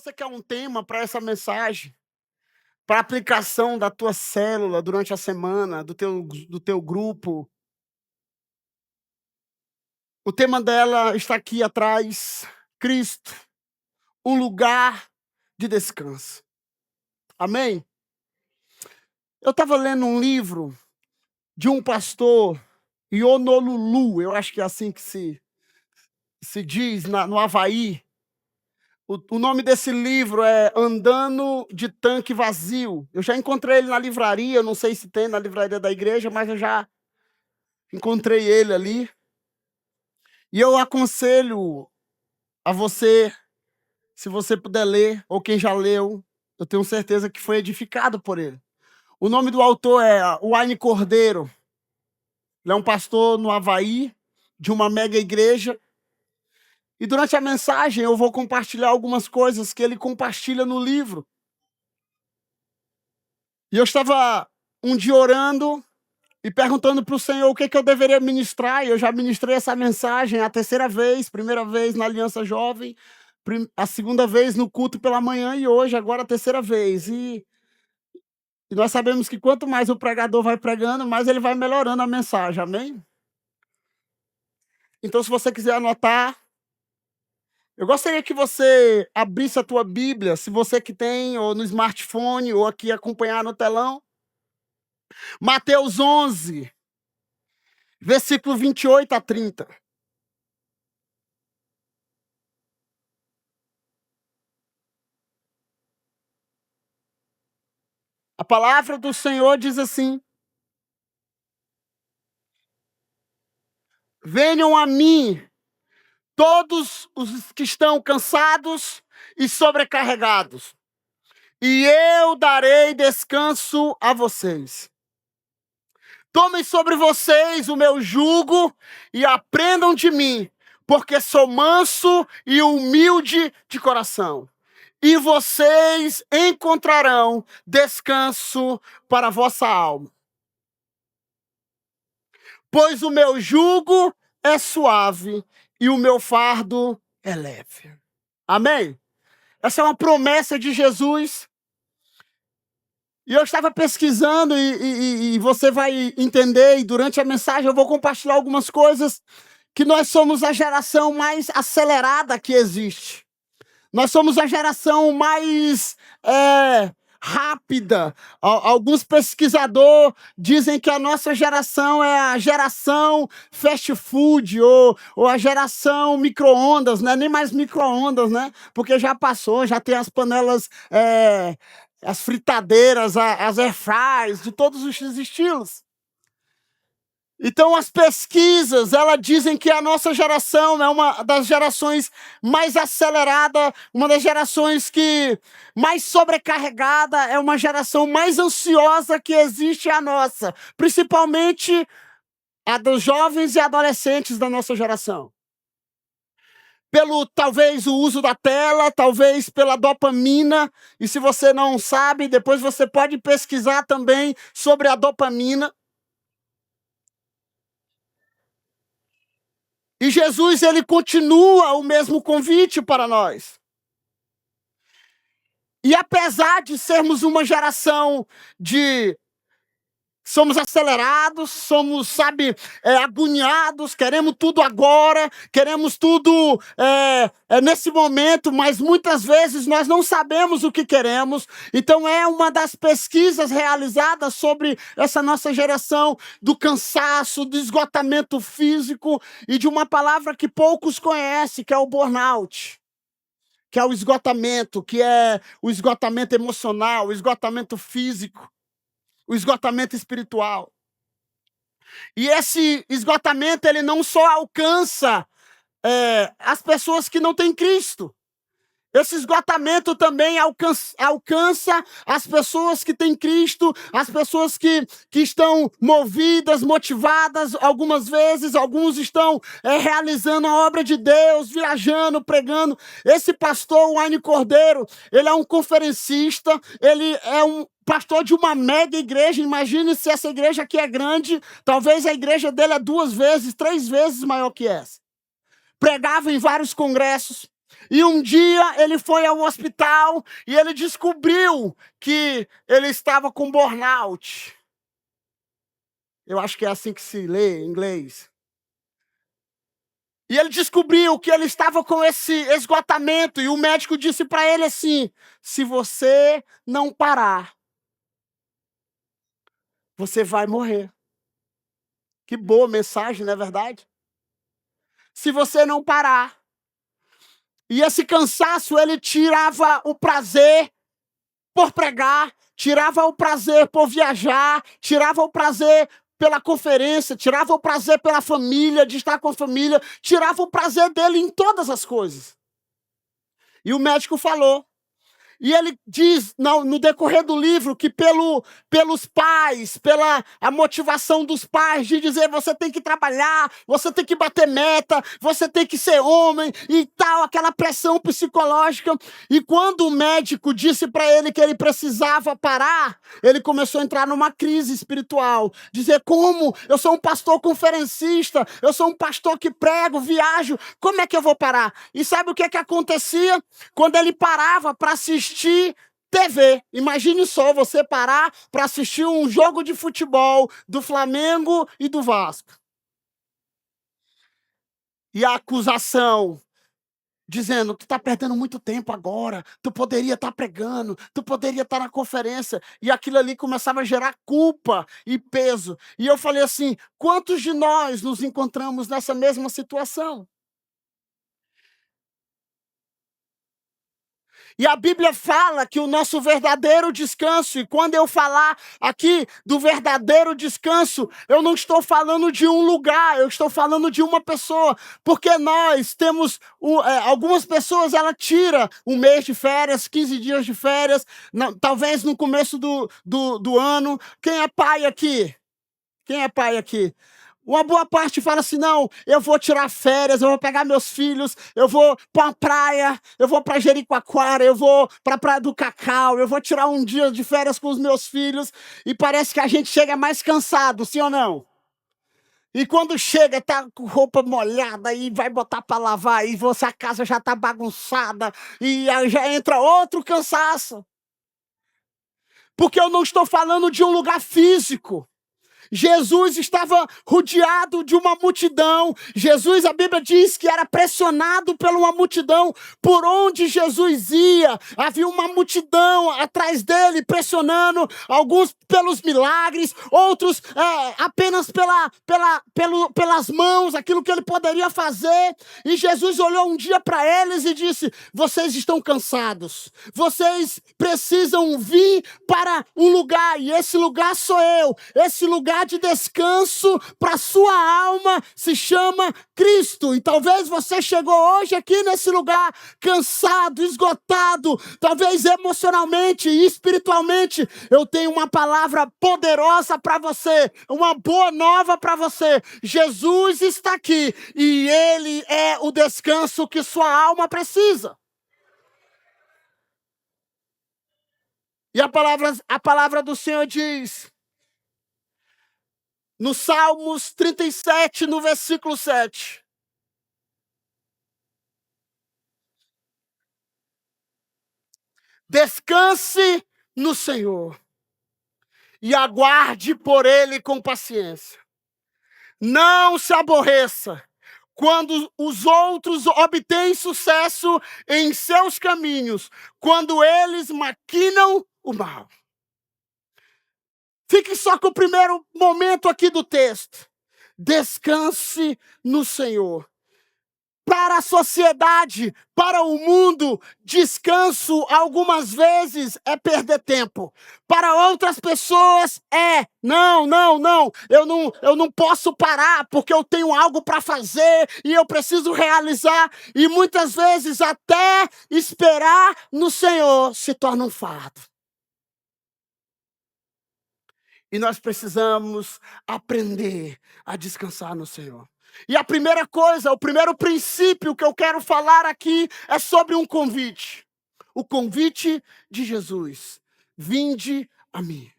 você quer um tema para essa mensagem, para aplicação da tua célula durante a semana, do teu grupo, o tema dela está aqui atrás: Cristo, um lugar de descanso. Amém? Eu estava lendo um livro de um pastor, em Honolulu, eu acho que é assim que se diz, no Havaí. O nome desse livro é Andando de Tanque Vazio. Eu já encontrei ele na livraria, eu não sei se tem na livraria da igreja, mas eu já encontrei ele ali. E eu aconselho a você, se você puder ler, ou quem já leu, eu tenho certeza que foi edificado por ele. O nome do autor é Wayne Cordeiro. Ele é um pastor no Havaí, de uma mega igreja. E durante a mensagem eu vou compartilhar algumas coisas que ele compartilha no livro. E eu estava um dia orando e perguntando para o Senhor o que eu deveria ministrar. E eu já ministrei essa mensagem a terceira vez, primeira vez na Aliança Jovem, a segunda vez no culto pela manhã e hoje, agora a terceira vez. E nós sabemos que quanto mais o pregador vai pregando, mais ele vai melhorando a mensagem, amém? Então, se você quiser anotar, eu gostaria que você abrisse a tua Bíblia, se você que tem, ou no smartphone, ou aqui acompanhar no telão. Mateus 11, versículo 28 a 30. A palavra do Senhor diz assim: venham a mim todos os que estão cansados e sobrecarregados, e eu darei descanso a vocês. Tomem sobre vocês o meu jugo e aprendam de mim, porque sou manso e humilde de coração. E vocês encontrarão descanso para a vossa alma. Pois o meu jugo é suave e o meu fardo é leve. Amém? Essa é uma promessa de Jesus. E eu estava pesquisando e você vai entender, e durante a mensagem eu vou compartilhar algumas coisas, que nós somos a geração mais acelerada que existe. Nós somos a geração mais rápida. Alguns pesquisadores dizem que a nossa geração é a geração fast food ou a geração micro-ondas, né? Nem mais micro-ondas, né? Porque já passou, já tem as panelas, as fritadeiras, as air fryers, de todos os estilos. Então, as pesquisas, elas dizem que a nossa geração é uma das gerações mais acelerada, uma das gerações que mais sobrecarregada, é uma geração mais ansiosa que existe a nossa, principalmente a dos jovens e adolescentes da nossa geração. Pelo, talvez, o uso da tela, talvez pela dopamina, e se você não sabe, depois você pode pesquisar também sobre a dopamina. E Jesus, ele continua o mesmo convite para nós. E apesar de sermos uma geração somos acelerados, somos, agoniados, queremos tudo agora, queremos tudo nesse momento, mas muitas vezes nós não sabemos o que queremos. Então é uma das pesquisas realizadas sobre essa nossa geração, do cansaço, do esgotamento físico e de uma palavra que poucos conhecem, que é o burnout. Que é o esgotamento, que é o esgotamento emocional, o esgotamento físico, o esgotamento espiritual. E esse esgotamento, ele não só alcança as pessoas que não têm Cristo. Esse esgotamento também alcança as pessoas que têm Cristo, as pessoas que estão movidas, motivadas, algumas vezes, alguns estão realizando a obra de Deus, viajando, pregando. Esse pastor, Wayne Cordeiro, ele é um conferencista, ele é um pastor de uma mega igreja. Imagine se essa igreja aqui é grande, talvez a igreja dele é 2 vezes, 3 vezes maior que essa. Pregava em vários congressos. E um dia ele foi ao hospital e ele descobriu que ele estava com burnout. Eu acho que é assim que se lê em inglês. E ele descobriu que ele estava com esse esgotamento e o médico disse para ele assim: se você não parar, você vai morrer. Que boa mensagem, não é verdade? Se você não parar. E esse cansaço, ele tirava o prazer por pregar, tirava o prazer por viajar, tirava o prazer pela conferência, tirava o prazer pela família, de estar com a família, tirava o prazer dele em todas as coisas. E o médico falou. E ele diz no decorrer do livro que pelos pais, pela a motivação dos pais de dizer você tem que trabalhar, você tem que bater meta, você tem que ser homem e tal, aquela pressão psicológica. E quando o médico disse para ele que ele precisava parar, ele começou a entrar numa crise espiritual. Dizer, como? Eu sou um pastor conferencista, eu sou um pastor que prego, viajo, como é que eu vou parar? E sabe o que acontecia? Quando ele parava para assistir TV. Imagine só você parar para assistir um jogo de futebol do Flamengo e do Vasco. E a acusação dizendo, tu está perdendo muito tempo agora, tu poderia estar pregando, tu poderia estar na conferência. E aquilo ali começava a gerar culpa e peso. E eu falei assim, quantos de nós nos encontramos nessa mesma situação? E a Bíblia fala que o nosso verdadeiro descanso, e quando eu falar aqui do verdadeiro descanso, eu não estou falando de um lugar, eu estou falando de uma pessoa, porque nós temos, algumas pessoas, ela tira um mês de férias, 15 dias de férias, talvez no começo do ano. Quem é pai aqui? Quem é pai aqui? Uma boa parte fala assim, não, eu vou tirar férias, eu vou pegar meus filhos, eu vou para a praia, eu vou para Jericoacoara, eu vou para a Praia do Cacau, eu vou tirar um dia de férias com os meus filhos, e parece que a gente chega mais cansado, sim ou não? E quando chega, tá com roupa molhada e vai botar para lavar, e a casa já tá bagunçada, e aí já entra outro cansaço. Porque eu não estou falando de um lugar físico. Jesus estava rodeado de uma multidão. Jesus, a Bíblia diz que era pressionado por uma multidão. Por onde Jesus ia, havia uma multidão atrás dele, pressionando, alguns pelos milagres, outros apenas pelas mãos, aquilo que ele poderia fazer. E Jesus olhou um dia para eles e disse, vocês estão cansados, vocês precisam vir para um lugar, e esse lugar sou eu, esse lugar de descanso para sua alma se chama Cristo. E talvez você chegou hoje aqui nesse lugar cansado, esgotado, talvez emocionalmente e espiritualmente. Eu tenho uma palavra poderosa para você, uma boa nova para você. Jesus está aqui e Ele é o descanso que sua alma precisa. E a palavra do Senhor diz, no Salmos 37, no versículo 7. Descanse no Senhor e aguarde por Ele com paciência. Não se aborreça quando os outros obtêm sucesso em seus caminhos, quando eles maquinam o mal. Fique só com o primeiro momento aqui do texto. Descanse no Senhor. Para a sociedade, para o mundo, descanso algumas vezes é perder tempo. Para outras pessoas não, eu não posso parar porque eu tenho algo para fazer e eu preciso realizar. E muitas vezes até esperar no Senhor se torna um fardo. E nós precisamos aprender a descansar no Senhor. E a primeira coisa, o primeiro princípio que eu quero falar aqui é sobre um convite. O convite de Jesus. Vinde a mim.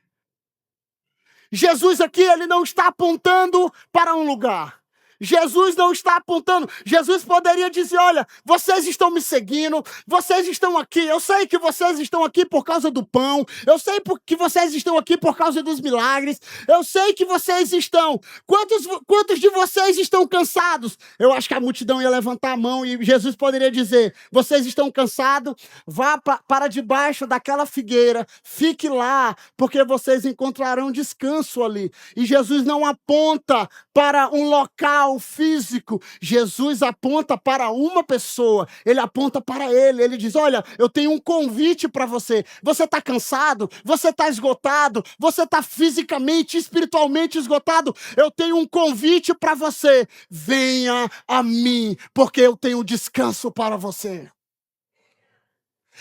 Jesus aqui, ele não está apontando para um lugar. Jesus não está apontando. Jesus poderia dizer: olha, vocês estão me seguindo, vocês estão aqui. Eu sei que vocês estão aqui por causa do pão. Eu sei que vocês estão aqui por causa dos milagres. Eu sei que vocês estão. Quantos de vocês estão cansados? Eu acho que a multidão ia levantar a mão e Jesus poderia dizer: vocês estão cansados? Vá para debaixo daquela figueira, fique lá, porque vocês encontrarão descanso ali. E Jesus não aponta para um local físico. Jesus aponta para uma pessoa. Ele aponta para ele. Ele diz: olha, eu tenho um convite para você. Você está cansado? Você está esgotado? Você está fisicamente, espiritualmente esgotado? Eu tenho um convite para você. Venha a mim, porque eu tenho descanso para você.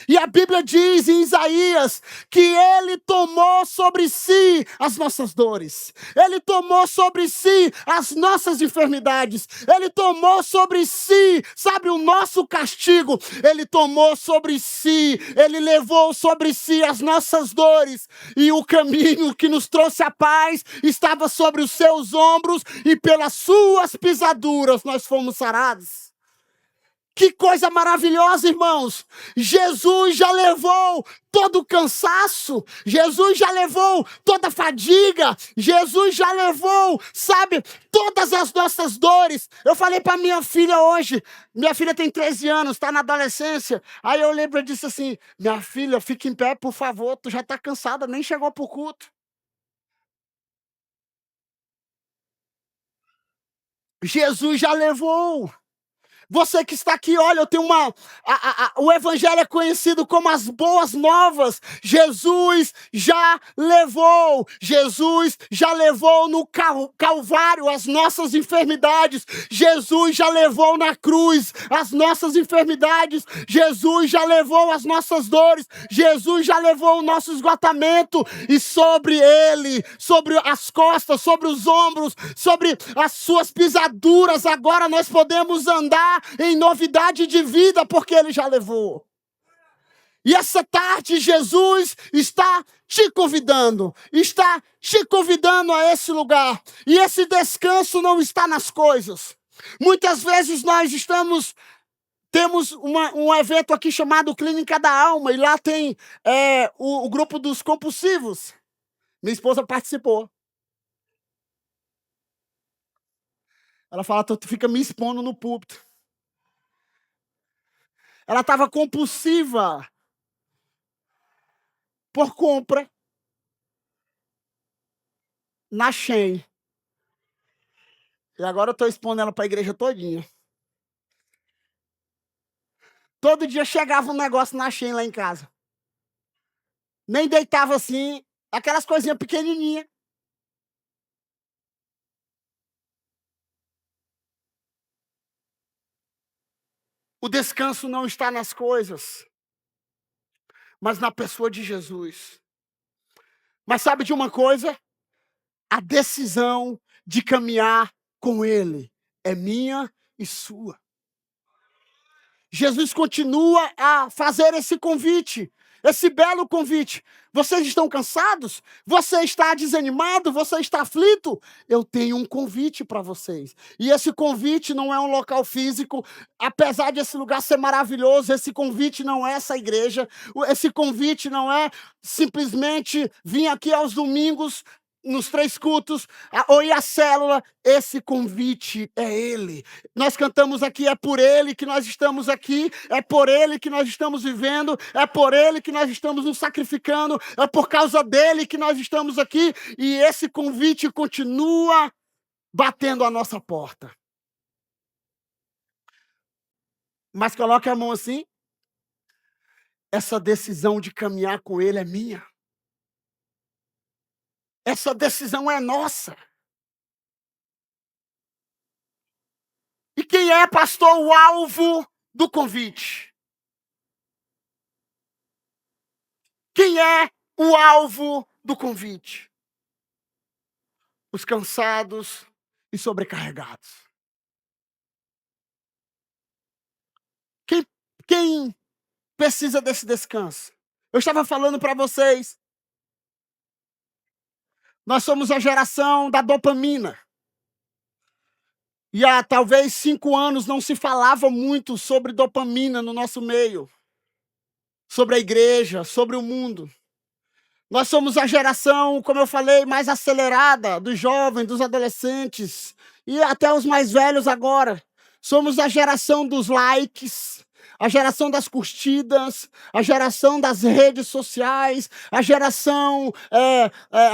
E a Bíblia diz em Isaías que ele tomou sobre si as nossas dores. Ele tomou sobre si as nossas enfermidades. Ele tomou sobre si, sabe, o nosso castigo. Ele tomou sobre si, ele levou sobre si as nossas dores. E o caminho que nos trouxe a paz estava sobre os seus ombros e pelas suas pisaduras nós fomos sarados. Que coisa maravilhosa, irmãos! Jesus já levou todo o cansaço, Jesus já levou toda a fadiga, Jesus já levou, sabe, todas as nossas dores. Eu falei para minha filha hoje, minha filha tem 13 anos, está na adolescência. Aí eu lembro, eu disse assim: minha filha, fique em pé, por favor, tu já está cansada, nem chegou para o culto. Jesus já levou. Você que está aqui, olha, eu tenho o evangelho é conhecido como as boas novas. Jesus já levou no Calvário as nossas enfermidades. Jesus já levou na cruz as nossas enfermidades. Jesus já levou as nossas dores. Jesus já levou o nosso esgotamento. E sobre ele, sobre as costas, sobre os ombros, sobre as suas pisaduras, agora nós podemos andar em novidade de vida, porque ele já levou. E essa tarde Jesus está te convidando a esse lugar. E esse descanso não está nas coisas. Muitas vezes nós temos um evento aqui chamado Clínica da Alma, e lá tem o grupo dos compulsivos. Minha esposa participou. Ela fala: tu fica me expondo no púlpito. Ela estava compulsiva por compra na Shein. E agora eu estou expondo ela para a igreja todinha. Todo dia chegava um negócio na Shein lá em casa. Nem deitava assim, aquelas coisinhas pequenininhas. O descanso não está nas coisas, mas na pessoa de Jesus. Mas sabe de uma coisa? A decisão de caminhar com Ele é minha e sua. Jesus continua a fazer esse convite, esse belo convite. Vocês estão cansados? Você está desanimado? Você está aflito? Eu tenho um convite para vocês. E esse convite não é um local físico. Apesar desse lugar ser maravilhoso, esse convite não é essa igreja. Esse convite não é simplesmente vir aqui aos domingos, nos 3 cultos, ou ir à célula. Esse convite é Ele. Nós cantamos aqui: é por Ele que nós estamos aqui, é por Ele que nós estamos vivendo, é por Ele que nós estamos nos sacrificando, é por causa dEle que nós estamos aqui, e esse convite continua batendo a nossa porta. Mas coloque a mão assim: essa decisão de caminhar com Ele é minha. Essa decisão é nossa. E quem é, pastor, o alvo do convite? Quem é o alvo do convite? Os cansados e sobrecarregados. Quem precisa desse descanso? Eu estava falando para vocês. Nós somos a geração da dopamina. E há talvez 5 anos não se falava muito sobre dopamina no nosso meio, sobre a igreja, sobre o mundo. Nós somos a geração, como eu falei, mais acelerada dos jovens, dos adolescentes e até os mais velhos agora. Somos a geração dos likes, a geração das curtidas, a geração das redes sociais, a geração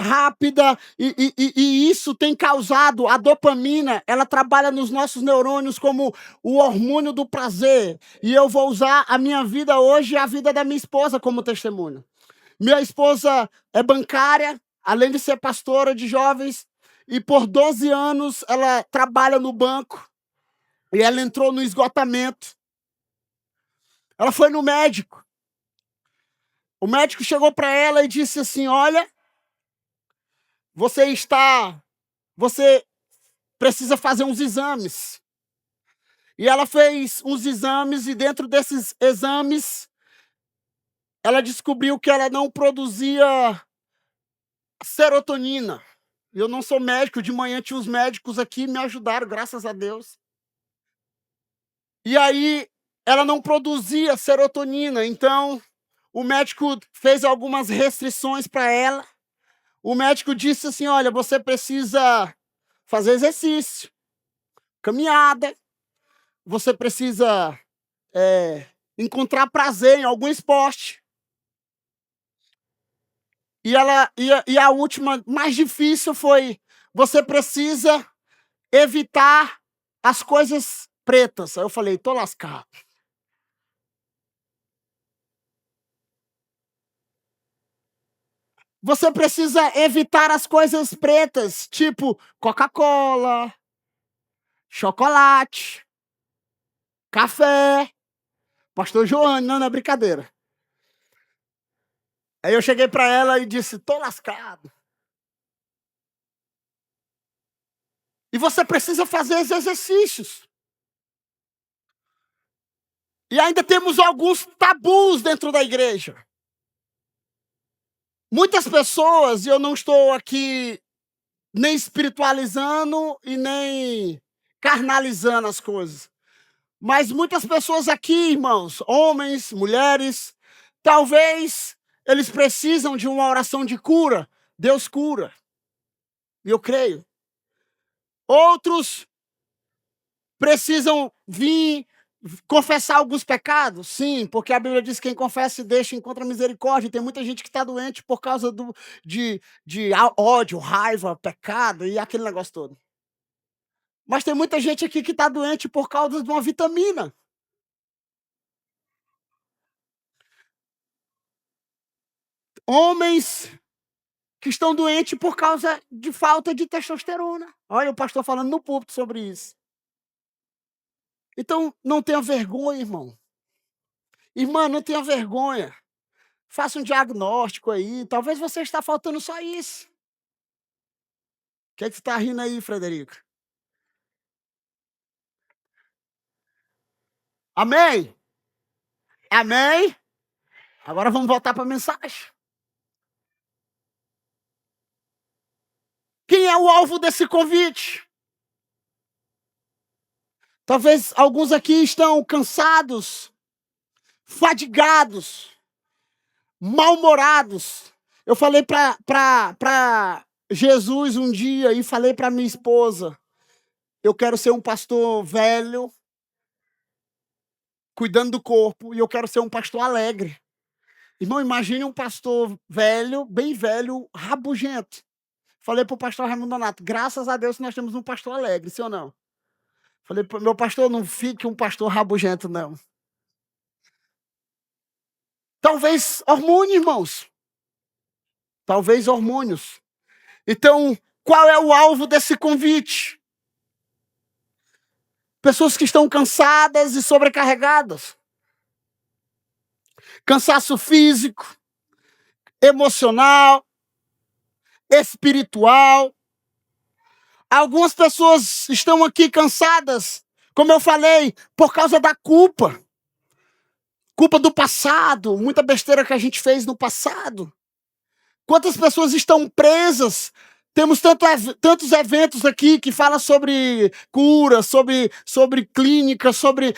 rápida. E isso tem causado, a dopamina, ela trabalha nos nossos neurônios como o hormônio do prazer. E eu vou usar a minha vida hoje e a vida da minha esposa como testemunho. Minha esposa é bancária, além de ser pastora de jovens, e por 12 anos ela trabalha no banco, e ela entrou no esgotamento. Ela foi no médico. O médico chegou para ela e disse assim: olha, você precisa fazer uns exames. E ela fez uns exames, e dentro desses exames, ela descobriu que ela não produzia serotonina. Eu não sou médico, de manhã tinha os médicos aqui, me ajudaram, graças a Deus. E aí, ela não produzia serotonina, então o médico fez algumas restrições para ela. O médico disse assim: olha, você precisa fazer exercício, caminhada, você precisa encontrar prazer em algum esporte. E a última, mais difícil, foi: você precisa evitar as coisas pretas. Aí eu falei: tô lascado. Você precisa evitar as coisas pretas, tipo Coca-Cola, chocolate, café. Pastor Joane, não é brincadeira. Aí eu cheguei para ela e disse: tô lascado. E você precisa fazer os exercícios. E ainda temos alguns tabus dentro da igreja. Muitas pessoas, e eu não estou aqui nem espiritualizando e nem carnalizando as coisas, mas muitas pessoas aqui, irmãos, homens, mulheres, talvez eles precisam de uma oração de cura. Deus cura. E eu creio. Outros precisam vir confessar alguns pecados? Sim, porque a Bíblia diz que quem confessa e deixa encontra misericórdia. Tem muita gente que está doente por causa de ódio, raiva, pecado e aquele negócio todo. Mas tem muita gente aqui que está doente por causa de uma vitamina. Homens que estão doentes por causa de falta de testosterona. Olha o pastor falando no púlpito sobre isso. Então, não tenha vergonha, irmão. Irmã, não tenha vergonha. Faça um diagnóstico aí. Talvez você está faltando só isso. O que é que você está rindo aí, Frederico? Amém? Amém? Agora vamos voltar para a mensagem. Quem é o alvo desse convite? Talvez alguns aqui estão cansados, fadigados, mal-humorados. Eu falei para Jesus um dia e falei para minha esposa: eu quero ser um pastor velho, cuidando do corpo, e eu quero ser um pastor alegre. Irmão, imagine um pastor velho, bem velho, rabugento. Falei para o pastor Raimundo Donato: graças a Deus nós temos um pastor alegre, sim ou não? Falei: meu pastor, não fique um pastor rabugento, não. Talvez hormônio, irmãos. Talvez hormônios. Então, qual é o alvo desse convite? Pessoas que estão cansadas e sobrecarregadas. Cansaço físico, emocional, espiritual. Algumas pessoas estão aqui cansadas, como eu falei, por causa da culpa. Culpa do passado, muita besteira que a gente fez no passado. Quantas pessoas estão presas Temos tantos eventos aqui que falam sobre cura, sobre clínica, sobre.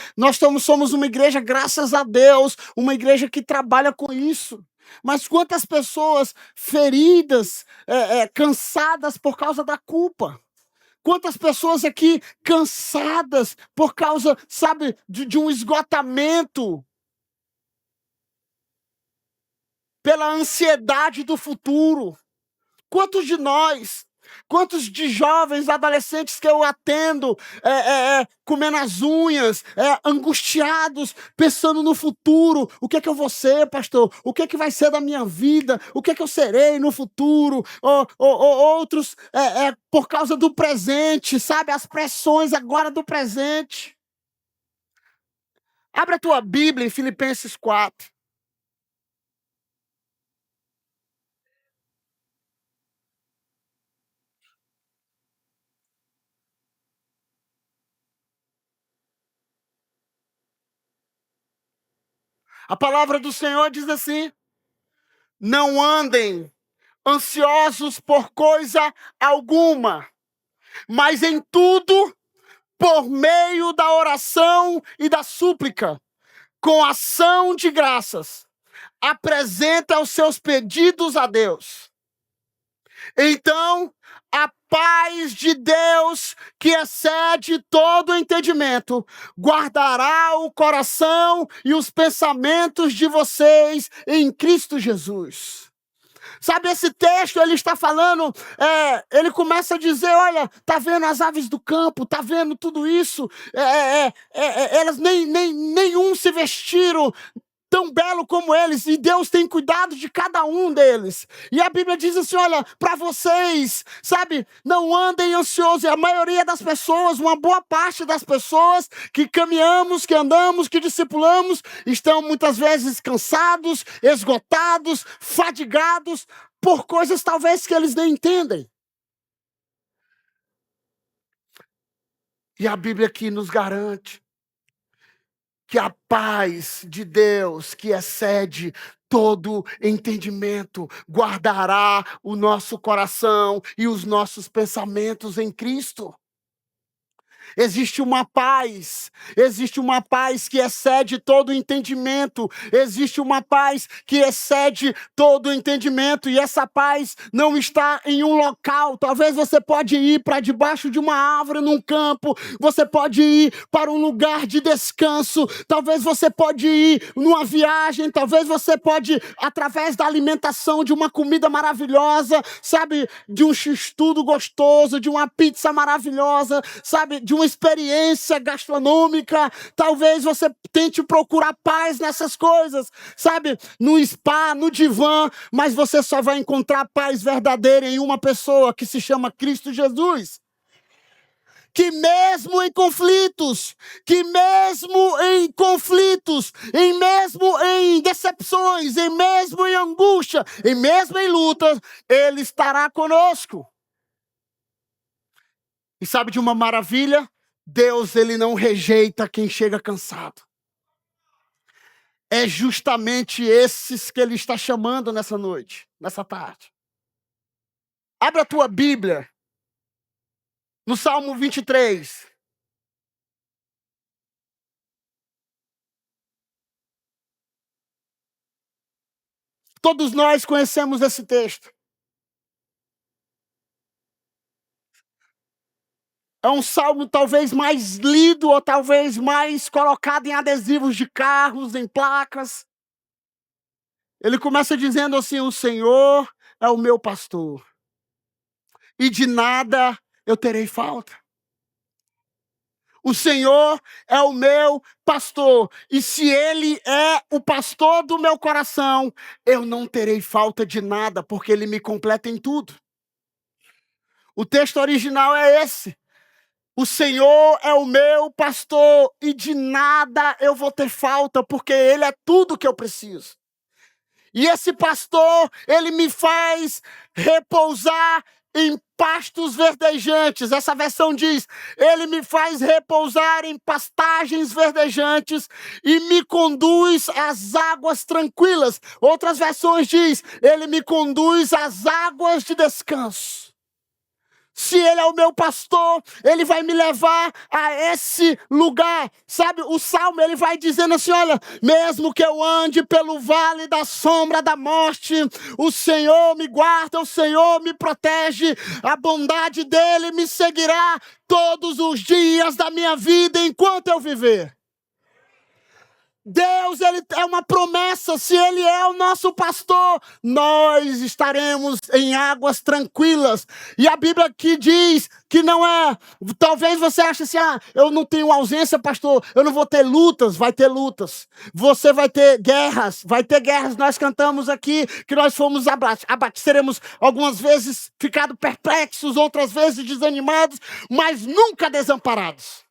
Somos uma igreja, graças a Deus, uma igreja que trabalha com isso. Mas quantas pessoas feridas, cansadas por causa da culpa? Quantas pessoas aqui cansadas por causa, sabe, de um esgotamento pela ansiedade do futuro? Quantos de nós, quantos de jovens, adolescentes que eu atendo, comendo as unhas, angustiados, pensando no futuro, o que é que eu vou ser, pastor? O que é que vai ser da minha vida? O que é que eu serei no futuro? Outros, por causa do presente, sabe? As pressões agora do presente. Abra a tua Bíblia em Filipenses 4. A palavra do Senhor diz assim: não andem ansiosos por coisa alguma, mas em tudo, por meio da oração e da súplica, com ação de graças, apresenta os seus pedidos a Deus. Então, a paz de Deus, que excede todo entendimento, guardará o coração e os pensamentos de vocês em Cristo Jesus. Sabe, esse texto, ele está falando, ele começa a dizer, olha, tá vendo as aves do campo, tá vendo tudo isso, elas nenhum se vestiram tão belo como eles, e Deus tem cuidado de cada um deles. E a Bíblia diz assim, olha, para vocês, sabe, não andem ansiosos. E a maioria das pessoas, uma boa parte das pessoas que caminhamos, que andamos, que discipulamos, estão muitas vezes cansados, esgotados, fadigados, por coisas talvez que eles nem entendem. E a Bíblia aqui nos garante que a paz de Deus, que excede todo entendimento, guardará o nosso coração e os nossos pensamentos em Cristo. Existe uma paz que excede todo entendimento, existe uma paz que excede todo entendimento, e essa paz não está em um local. Talvez você pode ir para debaixo de uma árvore num campo, você pode ir para um lugar de descanso, talvez você pode ir numa viagem, talvez você pode, através da alimentação de uma comida maravilhosa, sabe, de um x-tudo gostoso, de uma pizza maravilhosa, sabe, de uma experiência gastronômica, talvez você tente procurar paz nessas coisas, sabe, no spa, no divã, mas você só vai encontrar paz verdadeira em uma pessoa que se chama Cristo Jesus. Que mesmo em conflitos, em mesmo em decepções, em mesmo em angústia, em mesmo em lutas, Ele estará conosco. E sabe de uma maravilha? Deus, Ele não rejeita quem chega cansado. É justamente esses que Ele está chamando nessa noite, nessa tarde. Abra a tua Bíblia no Salmo 23. Todos nós conhecemos esse texto. É um salmo talvez mais lido ou talvez mais colocado em adesivos de carros, em placas. Ele começa dizendo assim: o Senhor é o meu pastor, e de nada eu terei falta. O Senhor é o meu pastor, e se Ele é o pastor do meu coração, eu não terei falta de nada, porque Ele me completa em tudo. O texto original é esse. O Senhor é o meu pastor, e de nada eu vou ter falta, porque Ele é tudo que eu preciso. E esse pastor, Ele me faz repousar em pastos verdejantes. Essa versão diz: Ele me faz repousar em pastagens verdejantes e me conduz às águas tranquilas. Outras versões diz: Ele me conduz às águas de descanso. Se Ele é o meu pastor, Ele vai me levar a esse lugar. Sabe, o Salmo, ele vai dizendo assim, olha, mesmo que eu ande pelo vale da sombra da morte, o Senhor me guarda, o Senhor me protege, a bondade dEle me seguirá todos os dias da minha vida enquanto eu viver. Deus, Ele é uma promessa, se Ele é o nosso pastor, nós estaremos em águas tranquilas. E a Bíblia aqui diz que não é, talvez você ache assim, eu não tenho ausência, pastor, eu não vou ter lutas, vai ter lutas. Você vai ter guerras, nós cantamos aqui que nós fomos abatidos, seremos algumas vezes ficados perplexos, outras vezes desanimados, mas nunca desamparados.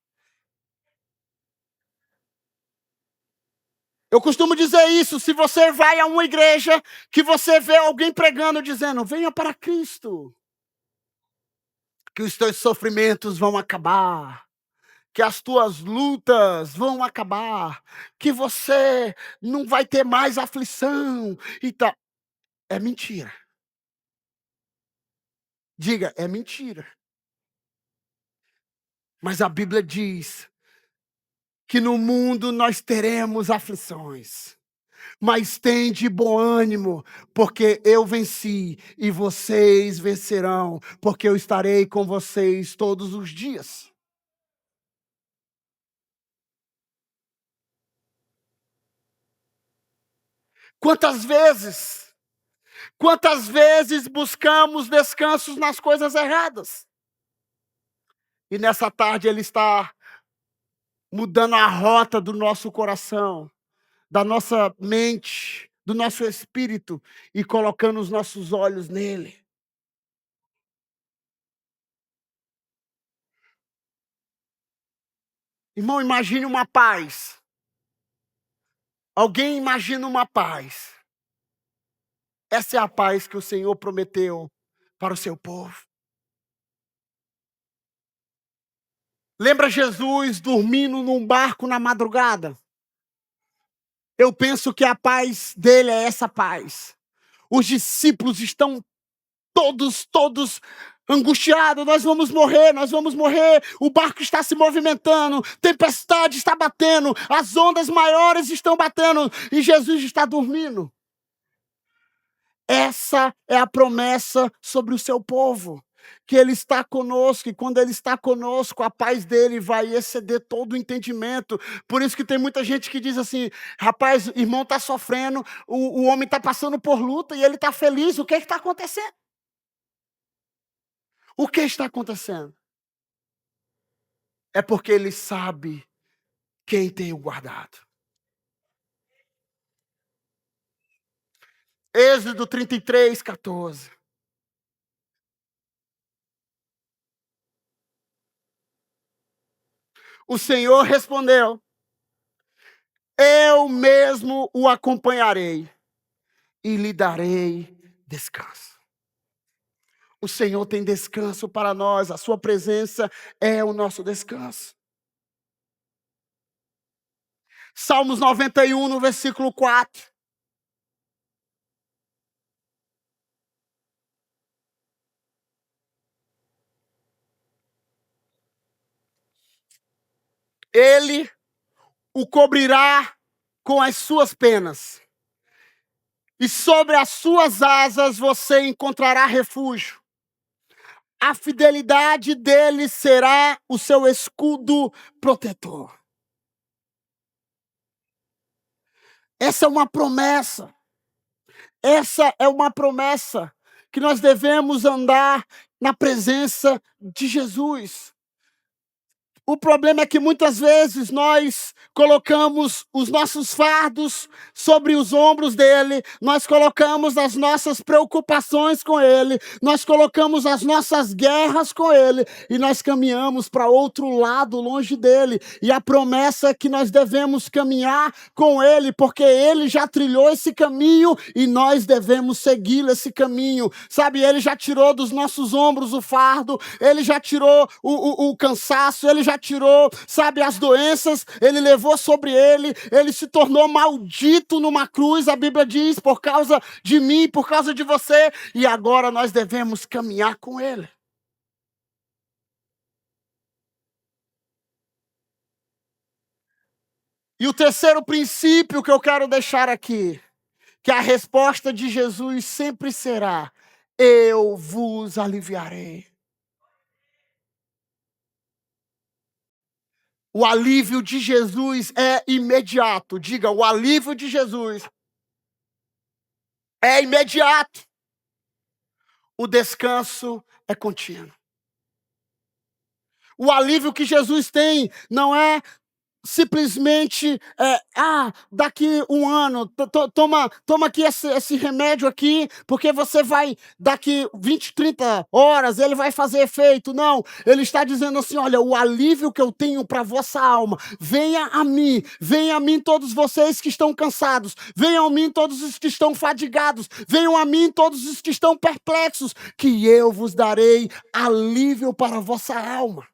Eu costumo dizer isso, se você vai a uma igreja que você vê alguém pregando dizendo, venha para Cristo, que os teus sofrimentos vão acabar, que as tuas lutas vão acabar, que você não vai ter mais aflição e tal. É mentira. Diga, é mentira. Mas a Bíblia diz que no mundo nós teremos aflições. Mas tende bom ânimo, porque eu venci e vocês vencerão, porque eu estarei com vocês todos os dias. Quantas vezes buscamos descansos nas coisas erradas? E nessa tarde Ele está mudando a rota do nosso coração, da nossa mente, do nosso espírito e colocando os nossos olhos nele. Irmão, imagine uma paz. Alguém imagina uma paz. Essa é a paz que o Senhor prometeu para o seu povo. Lembra Jesus dormindo num barco na madrugada? Eu penso que a paz dele é essa paz. Os discípulos estão todos angustiados, nós vamos morrer, o barco está se movimentando, tempestade está batendo, as ondas maiores estão batendo e Jesus está dormindo. Essa é a promessa sobre o seu povo, que Ele está conosco, e quando Ele está conosco, a paz dEle vai exceder todo o entendimento. Por isso que tem muita gente que diz assim, rapaz, o irmão está sofrendo, o homem está passando por luta e ele está feliz, o que está acontecendo? O que está acontecendo? É porque ele sabe quem tem o guardado. Êxodo 33, 14. O Senhor respondeu, eu mesmo o acompanharei e lhe darei descanso. O Senhor tem descanso para nós, a sua presença é o nosso descanso. Salmos 91, no versículo 4. Ele o cobrirá com as suas penas, e sobre as suas asas você encontrará refúgio. A fidelidade dele será o seu escudo protetor. Essa é uma promessa. Essa é uma promessa que nós devemos andar na presença de Jesus. O problema é que muitas vezes nós colocamos os nossos fardos sobre os ombros dele, nós colocamos as nossas preocupações com ele, nós colocamos as nossas guerras com ele e nós caminhamos para outro lado, longe dele. E a promessa é que nós devemos caminhar com ele, porque ele já trilhou esse caminho e nós devemos seguir esse caminho. Sabe, ele já tirou dos nossos ombros o fardo, ele já tirou o cansaço, ele já tirou, sabe, as doenças, ele levou sobre ele, ele se tornou maldito numa cruz, a Bíblia diz, por causa de mim, por causa de você, e agora nós devemos caminhar com ele. E o terceiro princípio que eu quero deixar aqui, que a resposta de Jesus sempre será: eu vos aliviarei. O alívio de Jesus é imediato. Diga, o alívio de Jesus é imediato. O descanso é contínuo. O alívio que Jesus tem não é simplesmente, daqui um ano, toma aqui esse remédio aqui, porque você vai, daqui 20, 30 horas, ele vai fazer efeito. Não, ele está dizendo assim: olha, o alívio que eu tenho para a vossa alma, venha a mim todos vocês que estão cansados, venham a mim todos os que estão fadigados, venham a mim todos os que estão perplexos, que eu vos darei alívio para a vossa alma.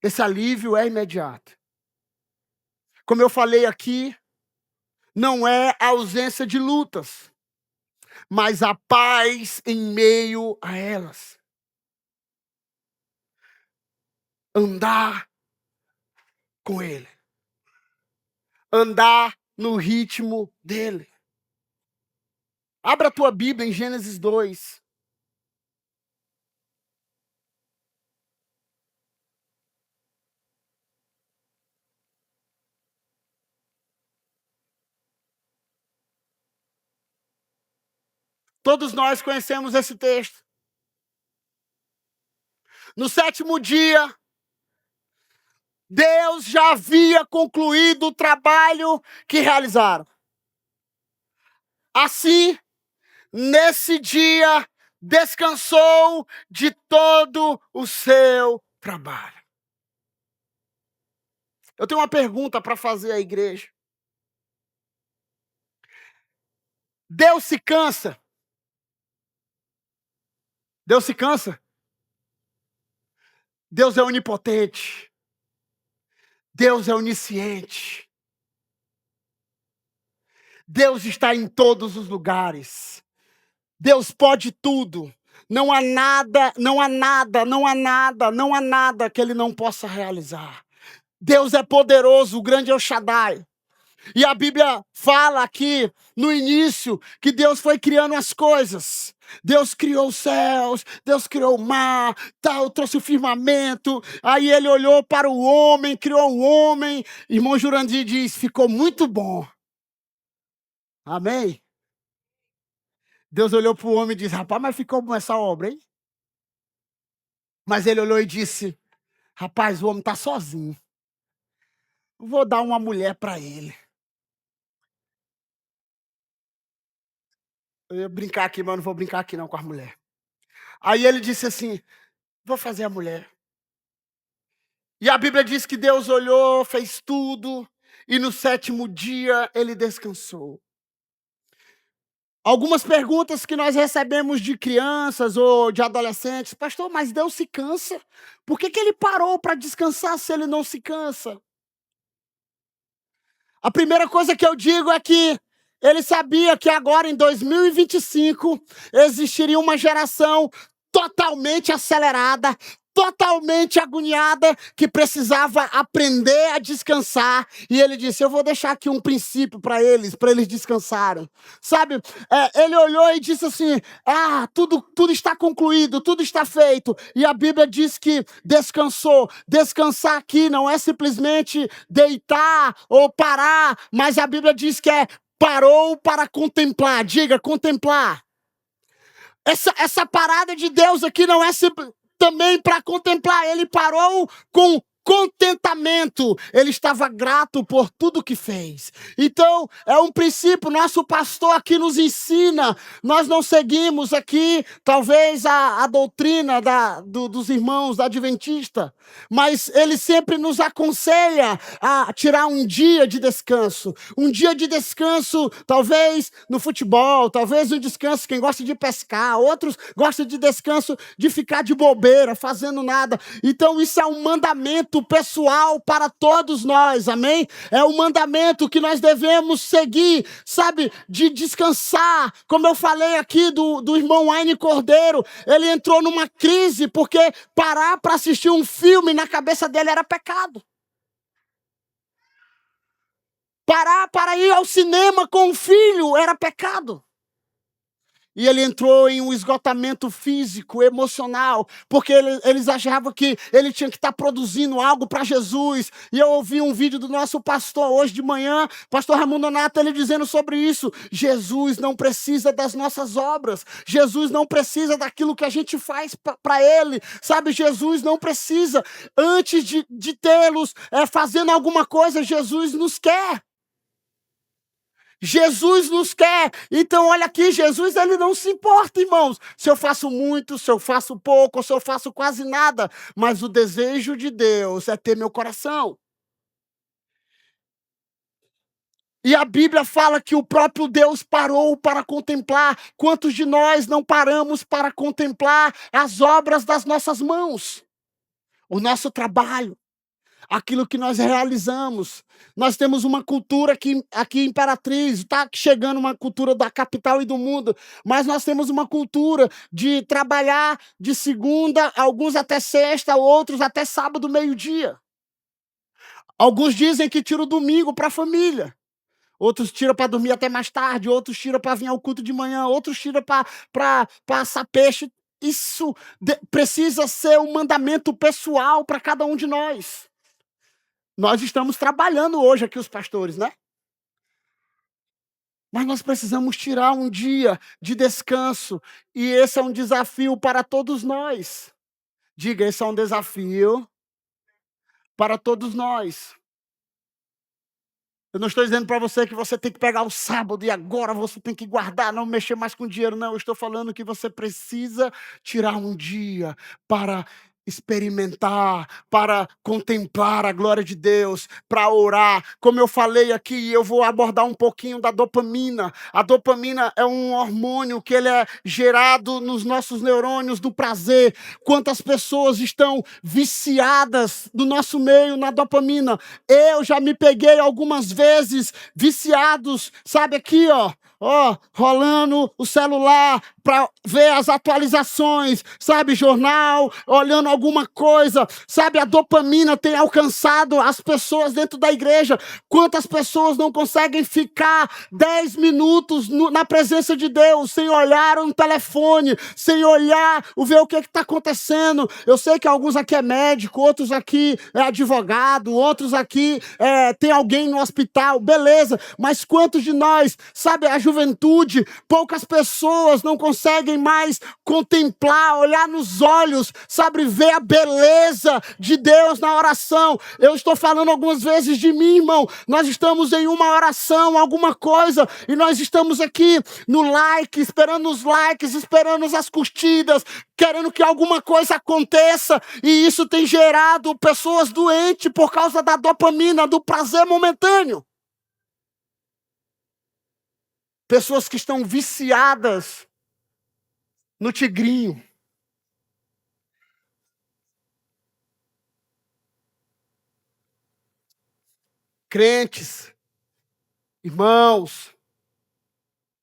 Esse alívio é imediato. Como eu falei aqui, não é a ausência de lutas, mas a paz em meio a elas. Andar com Ele. Andar no ritmo dEle. Abra a tua Bíblia em Gênesis 2. Todos nós conhecemos esse texto. No 7º dia, Deus já havia concluído o trabalho que realizaram. Assim, nesse dia, descansou de todo o seu trabalho. Eu tenho uma pergunta para fazer à igreja. Deus se cansa? Deus se cansa? Deus é onipotente. Deus é onisciente. Deus está em todos os lugares. Deus pode tudo. Não há nada que Ele não possa realizar. Deus é poderoso, o grande El Shaddai. E a Bíblia fala aqui, no início, que Deus foi criando as coisas. Deus criou os céus, Deus criou o mar, trouxe o firmamento. Aí Ele olhou para o homem, criou o homem. Irmão Jurandir diz: ficou muito bom. Amém? Deus olhou para o homem e disse: rapaz, mas ficou bom essa obra, hein? Mas Ele olhou e disse: rapaz, o homem está sozinho. Vou dar uma mulher para ele. Eu ia brincar aqui, mas eu não vou brincar aqui não com a mulher. Aí ele disse assim: vou fazer a mulher. E a Bíblia diz que Deus olhou, fez tudo, e no 7º dia ele descansou. Algumas perguntas que nós recebemos de crianças ou de adolescentes: pastor, mas Deus se cansa? Por que Ele parou para descansar se Ele não se cansa? A primeira coisa que eu digo é que Ele sabia que agora, em 2025, existiria uma geração totalmente acelerada, totalmente agoniada, que precisava aprender a descansar. E Ele disse: eu vou deixar aqui um princípio para eles descansarem. Sabe, Ele olhou e disse assim: tudo está concluído, tudo está feito. E a Bíblia diz que descansou. Descansar aqui não é simplesmente deitar ou parar, mas a Bíblia diz que parou para contemplar. Diga, contemplar. Essa parada de Deus aqui não é também para contemplar. Ele parou com contentamento. Ele estava grato por tudo que fez. Então, é um princípio. Nosso pastor aqui nos ensina. Nós não seguimos aqui, talvez, a doutrina dos irmãos da Adventista, mas ele sempre nos aconselha a tirar um dia de descanso. Um dia de descanso, talvez no futebol, talvez um descanso quem gosta de pescar, outros gostam de descanso de ficar de bobeira, fazendo nada. Então isso é um mandamento pessoal para todos nós, amém? É um mandamento que nós devemos seguir, sabe? De descansar. Como eu falei aqui do irmão Wayne Cordeiro, ele entrou numa crise porque parar para assistir um filme na cabeça dele era pecado. Parar para ir ao cinema com o filho era pecado. E ele entrou em um esgotamento físico, emocional, porque eles achavam que ele tinha que estar produzindo algo para Jesus. E eu ouvi um vídeo do nosso pastor hoje de manhã, pastor Raimundo Nonato, ele dizendo sobre isso. Jesus não precisa das nossas obras. Jesus não precisa daquilo que a gente faz para ele. Sabe, Jesus não precisa. Antes de tê-los fazendo alguma coisa, Jesus nos quer. Jesus nos quer. Então, olha aqui, Jesus, ele não se importa, irmãos. Se eu faço muito, se eu faço pouco, se eu faço quase nada. Mas o desejo de Deus é ter meu coração. E a Bíblia fala que o próprio Deus parou para contemplar. Quantos de nós não paramos para contemplar as obras das nossas mãos? O nosso trabalho, aquilo que nós realizamos. Nós temos uma cultura aqui em Imperatriz, está chegando uma cultura da capital e do mundo, mas nós temos uma cultura de trabalhar de segunda, alguns até sexta, outros até sábado, meio-dia. Alguns dizem que tira o domingo para a família. Outros tiram para dormir até mais tarde, outros tiram para vir ao culto de manhã, outros tiram para assar peixe. Isso precisa ser um mandamento pessoal para cada um de nós. Nós estamos trabalhando hoje aqui, os pastores, né? Mas nós precisamos tirar um dia de descanso. E esse é um desafio para todos nós. Diga, esse é um desafio para todos nós. Eu não estou dizendo para você que você tem que pegar o sábado e agora você tem que guardar, não mexer mais com dinheiro, não. Eu estou falando que você precisa tirar um dia para experimentar, para contemplar a glória de Deus, para orar. Como eu falei aqui, eu vou abordar um pouquinho da dopamina. A dopamina é um hormônio que ele é gerado nos nossos neurônios do prazer. Quantas pessoas estão viciadas no nosso meio na dopamina? Eu já me peguei algumas vezes viciados, sabe aqui, rolando o celular para ver as atualizações, sabe, jornal, olhando alguma coisa, sabe, a dopamina tem alcançado as pessoas dentro da igreja. Quantas pessoas não conseguem ficar 10 minutos na presença de Deus, sem olhar no telefone, sem olhar, ver o que está acontecendo? Eu sei que alguns aqui é médico, outros aqui é advogado, outros aqui tem alguém no hospital, beleza, mas quantos de nós, sabe, a juventude, poucas pessoas não conseguem mais contemplar, olhar nos olhos, sabe, ver a beleza de Deus na oração. Eu estou falando algumas vezes de mim, irmão. Nós estamos em uma oração, alguma coisa, e nós estamos aqui no like, esperando os likes, esperando as curtidas, querendo que alguma coisa aconteça, e isso tem gerado pessoas doentes por causa da dopamina, do prazer momentâneo. Pessoas que estão viciadas no tigrinho. Crentes, irmãos,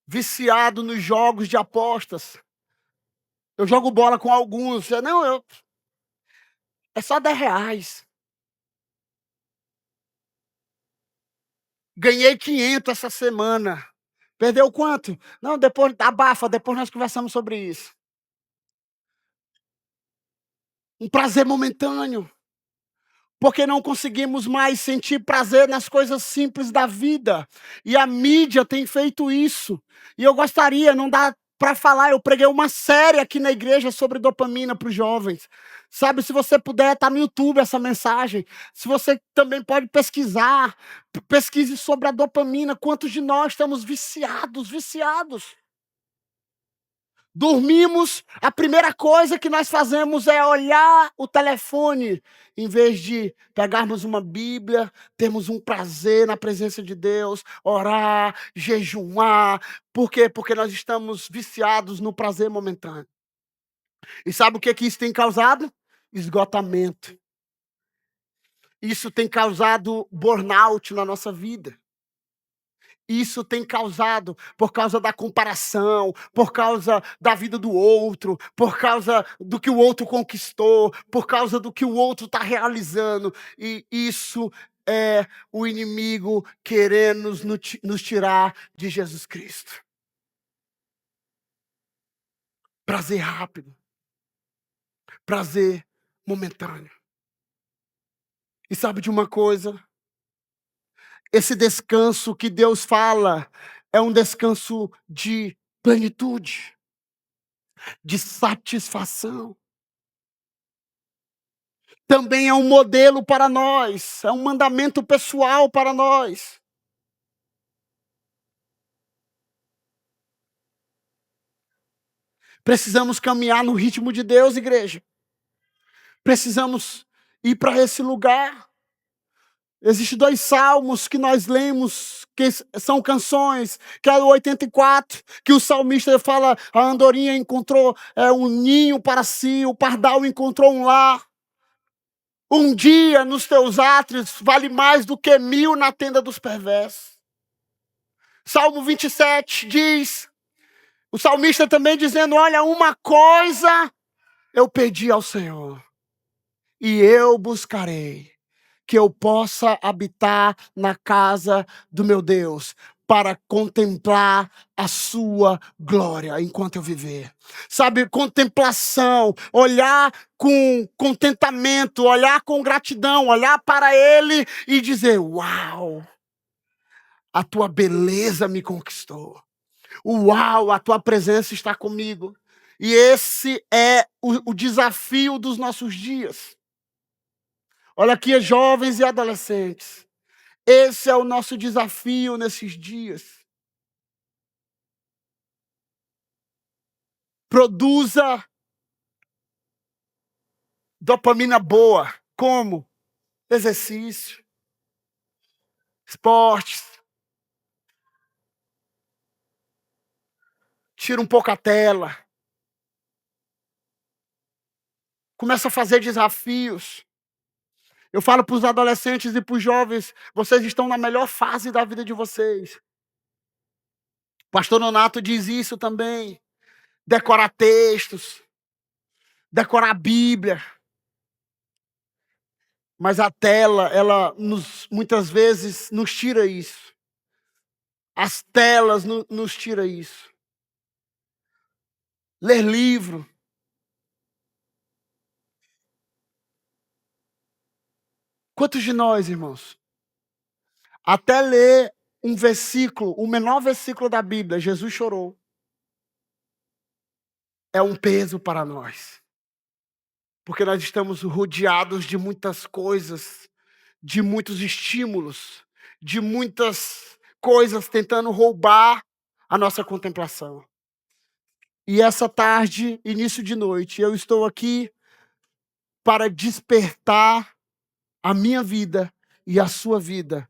viciados nos jogos de apostas. Eu jogo bola com alguns. É só R$10. Ganhei 500 essa semana. Perdeu quanto? Não, depois abafa, depois nós conversamos sobre isso. Um prazer momentâneo. Porque não conseguimos mais sentir prazer nas coisas simples da vida. E a mídia tem feito isso. E eu gostaria, não dá para falar, eu preguei uma série aqui na igreja sobre dopamina para os jovens. Sabe, se você puder, está no YouTube essa mensagem. Se você também pode pesquisar, pesquise sobre a dopamina. Quantos de nós estamos viciados? Dormimos, a primeira coisa que nós fazemos é olhar o telefone, em vez de pegarmos uma Bíblia, termos um prazer na presença de Deus, orar, jejuar. Por quê? Porque nós estamos viciados no prazer momentâneo. E sabe o que isso tem causado? Esgotamento. Isso tem causado burnout na nossa vida. Isso tem causado por causa da comparação, por causa da vida do outro, por causa do que o outro conquistou, por causa do que o outro está realizando. E isso é o inimigo querendo nos tirar de Jesus Cristo. Prazer rápido, prazer momentâneo. E sabe de uma coisa? Esse descanso que Deus fala é um descanso de plenitude, de satisfação. Também é um modelo para nós, é um mandamento pessoal para nós. Precisamos caminhar no ritmo de Deus, igreja. Precisamos ir para esse lugar. Existem 2 salmos que nós lemos, que são canções, que é o 84, que o salmista fala, a andorinha encontrou um ninho para si, o pardal encontrou um lar. Um dia nos teus átrios vale mais do que 1000 na tenda dos perversos. Salmo 27 diz, o salmista também dizendo, olha, uma coisa eu pedi ao Senhor, e eu buscarei, que eu possa habitar na casa do meu Deus, para contemplar a sua glória enquanto eu viver. Sabe, contemplação, olhar com contentamento, olhar com gratidão, olhar para Ele e dizer, uau, a tua beleza me conquistou. Uau, a tua presença está comigo. E esse é o desafio dos nossos dias. Olha aqui, jovens e adolescentes. Esse é o nosso desafio nesses dias. Produza dopamina boa. Como? Exercício, esportes. Tira um pouco a tela. Começa a fazer desafios. Eu falo para os adolescentes e para os jovens, vocês estão na melhor fase da vida de vocês. O pastor Nonato diz isso também. Decorar textos, decorar a Bíblia. Mas a tela, muitas vezes nos tira isso. As telas nos tira isso. Ler livro. Quantos de nós, irmãos, até ler um versículo, o menor versículo da Bíblia, Jesus chorou. É um peso para nós. Porque nós estamos rodeados de muitas coisas, de muitos estímulos, de muitas coisas tentando roubar a nossa contemplação. E essa tarde, início de noite, eu estou aqui para despertar a minha vida e a sua vida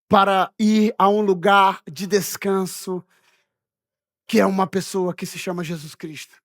para ir a um lugar de descanso que é uma pessoa que se chama Jesus Cristo.